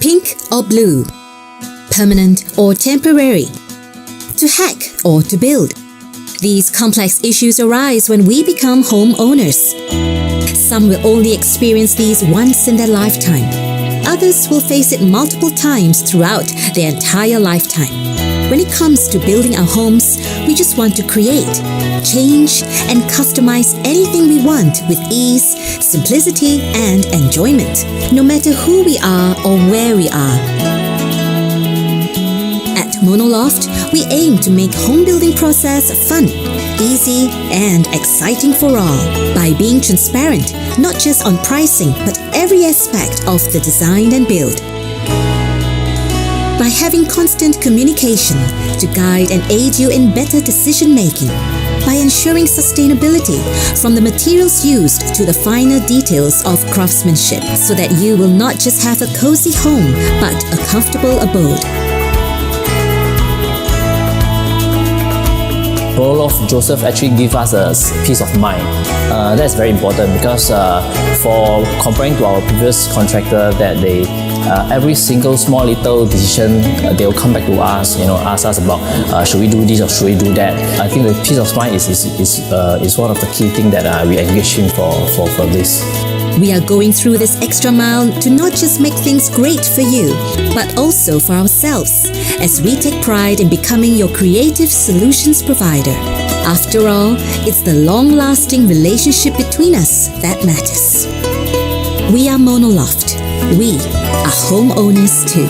Pink or blue? Permanent or temporary? To hack or to build? These complex issues arise when we become homeowners. Some will only experience these once in their lifetime. Others will face it multiple times throughout their entire lifetime. When it comes to building our homes, we just want to create, change, and customize anything we want with ease, simplicity, and enjoyment, no matter who we are or where we are. At Monoloft, we aim to make home building process fun, easy, and exciting for all by being transparent, not just on pricing, but every aspect of the design and build. By having constant communication to guide and aid you in better decision-making, by ensuring sustainability from the materials used to the finer details of craftsmanship, so that you will not just have a cozy home, but a comfortable abode. Monoloft Joseph actually give us a peace of mind. That's very important because for comparing to our previous contractor, that they every single small little decision they will come back to us, ask us about should we do this or should we do that. I think the peace of mind is one of the key things that we engage in for this. We are going through this extra mile to not just make things great for you, but also for ourselves, as we take pride in becoming your creative solutions provider. After all, it's the long-lasting relationship between us that matters. We are Monoloft. We are homeowners too.